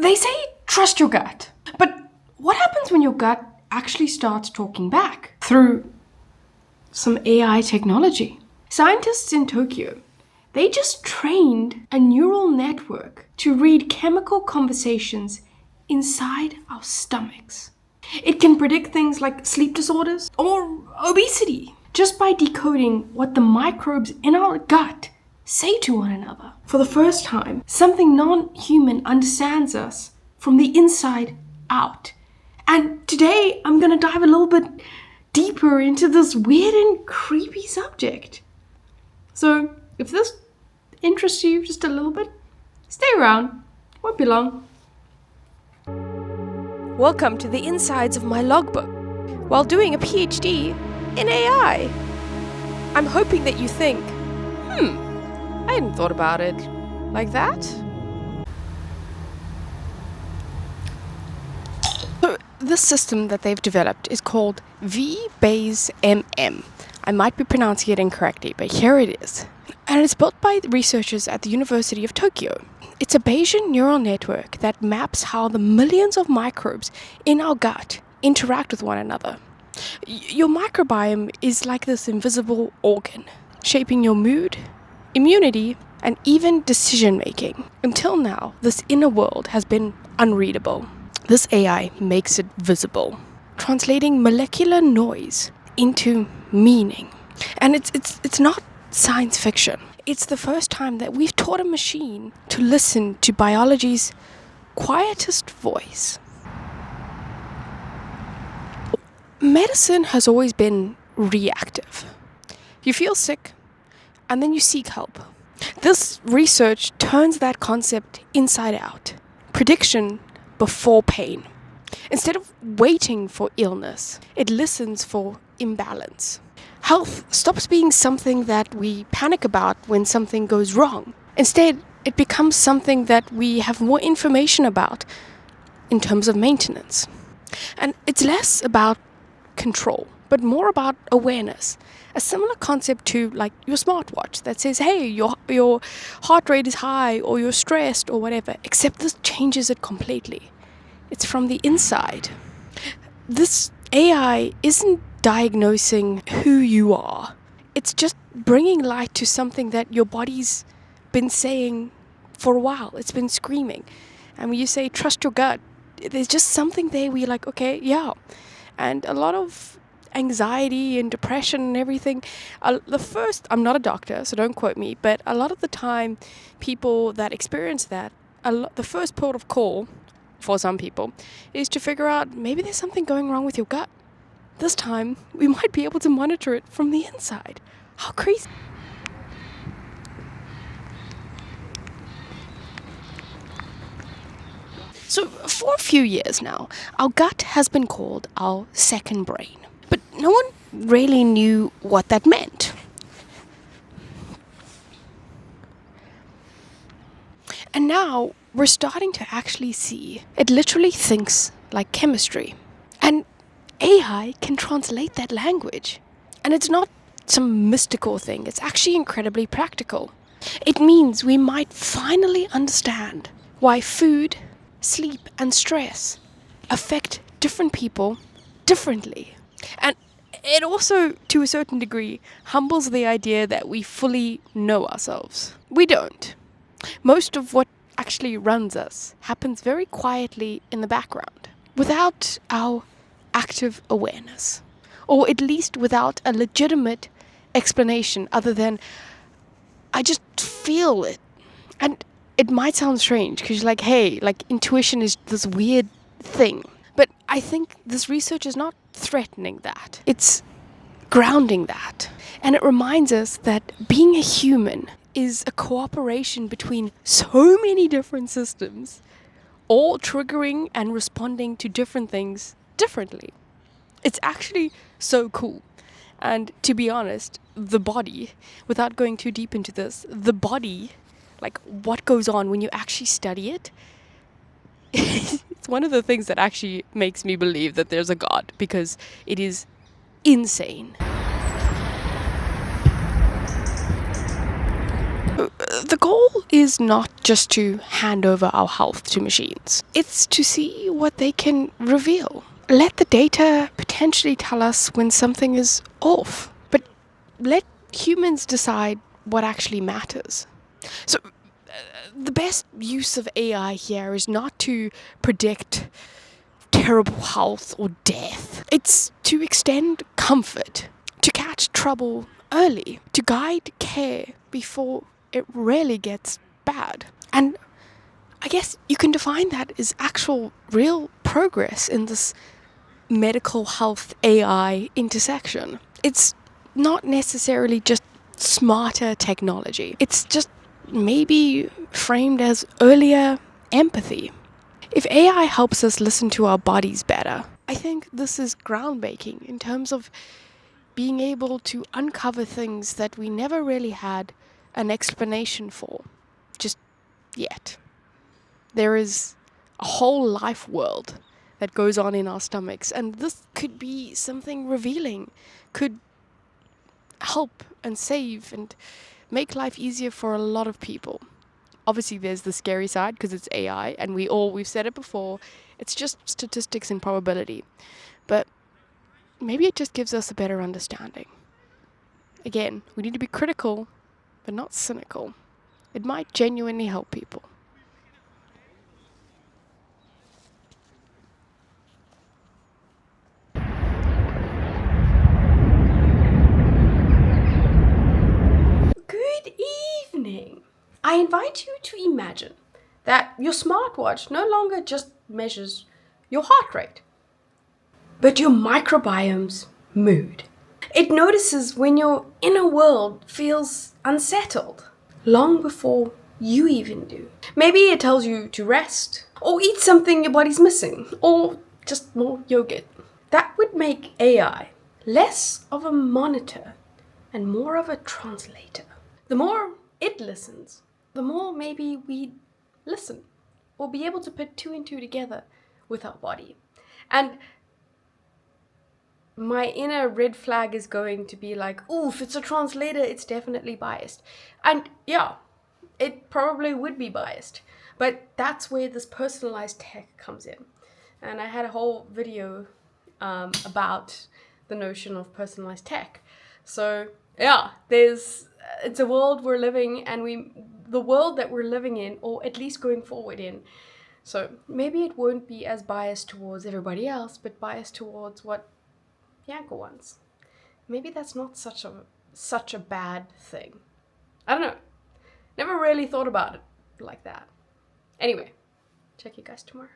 They say trust your gut. But what happens when your gut actually starts talking back through some AI technology? Scientists in Tokyo, they just trained a neural network to read chemical conversations inside our stomachs. It can predict things like sleep disorders or obesity just by decoding what the microbes in our gut say to one another. For the first time, something non-human understands us from the inside out. And today, I'm going to dive a little bit deeper into this weird and creepy subject. So, if this interests you just a little bit, stay around. Won't be long. Welcome to the insides of my logbook while doing a PhD in AI. I'm hoping that you think, I hadn't thought about it like that. So this system that they've developed is called V-Bayes-MM. I might be pronouncing it incorrectly, but here it is. And it's built by researchers at the University of Tokyo. It's a Bayesian neural network that maps how the millions of microbes in our gut interact with one another. Your microbiome is like this invisible organ, shaping your mood, immunity, and even decision-making. Until now, this inner world has been unreadable. This AI makes it visible, translating molecular noise into meaning. And it's not science fiction. It's the first time that we've taught a machine to listen to biology's quietest voice. Medicine has always been reactive. You feel sick, and then you seek help. This research turns that concept inside out. Prediction before pain. Instead of waiting for illness, it listens for imbalance. Health stops being something that we panic about when something goes wrong. Instead, it becomes something that we have more information about in terms of maintenance. And it's less about control, but more about awareness. A similar concept to like your smartwatch that says, hey, your heart rate is high or you're stressed or whatever, except this changes it completely. It's from the inside. This AI isn't diagnosing who you are. It's just bringing light to something that your body's been saying for a while. It's been screaming. And when you say trust your gut, there's just something there where you're like, okay, yeah. And a lot of anxiety and depression and everything. I'm not a doctor, so don't quote me, but a lot of the time, people that experience that, the first port of call for some people is to figure out maybe there's something going wrong with your gut. This time, we might be able to monitor it from the inside. How crazy. So for a few years now, our gut has been called our second brain. But no one really knew what that meant. And now we're starting to actually see it literally thinks like chemistry. And AI can translate that language. And it's not some mystical thing. It's actually incredibly practical. It means we might finally understand why food, sleep, and stress affect different people differently. And it also, to a certain degree, humbles the idea that we fully know ourselves. We don't. Most of what actually runs us happens very quietly in the background, without our active awareness, or at least without a legitimate explanation other than, I just feel it. And it might sound strange because you're like, hey, like intuition is this weird thing. But I think this research is not threatening that. It's grounding that. And it reminds us that being a human is a cooperation between so many different systems, all triggering and responding to different things differently. It's actually so cool. And to be honest, the body, without going too deep into this, the body, like what goes on when you actually study it, it's one of the things that actually makes me believe that there's a God, because it is insane. The goal is not just to hand over our health to machines. It's to see what they can reveal. Let the data potentially tell us when something is off, but let humans decide what actually matters. So, the best use of AI here is not to predict terrible health or death. It's to extend comfort, to catch trouble early, to guide care before it really gets bad. And I guess you can define that as actual real progress in this medical health AI intersection. It's not necessarily just smarter technology. It's just maybe framed as earlier empathy. If AI helps us listen to our bodies better, I think this is groundbreaking in terms of being able to uncover things that we never really had an explanation for just yet. There is a whole life world that goes on in our stomachs, and this could be something revealing, could help and save and make life easier for a lot of people. Obviously, there's the scary side because it's AI, and we've said it before, it's just statistics and probability. But maybe it just gives us a better understanding. Again, we need to be critical, but not cynical. It might genuinely help people. Good evening. I invite you to imagine that your smartwatch no longer just measures your heart rate, but your microbiome's mood. It notices when your inner world feels unsettled long before you even do. Maybe it tells you to rest, or eat something your body's missing, or just more yogurt. That would make AI less of a monitor and more of a translator. The more it listens, the more maybe we listen or be able to put two and two together with our body. And my inner red flag is going to be like, ooh, if it's a translator, it's definitely biased. And yeah, it probably would be biased. But that's where this personalized tech comes in. And I had a whole video about the notion of personalized tech. So yeah, it's a world we're living, and the world that we're living in, or at least going forward in. So maybe it won't be as biased towards everybody else, but biased towards what Bianca wants. Maybe that's not such a bad thing. I don't know. Never really thought about it like that. Anyway, check you guys tomorrow.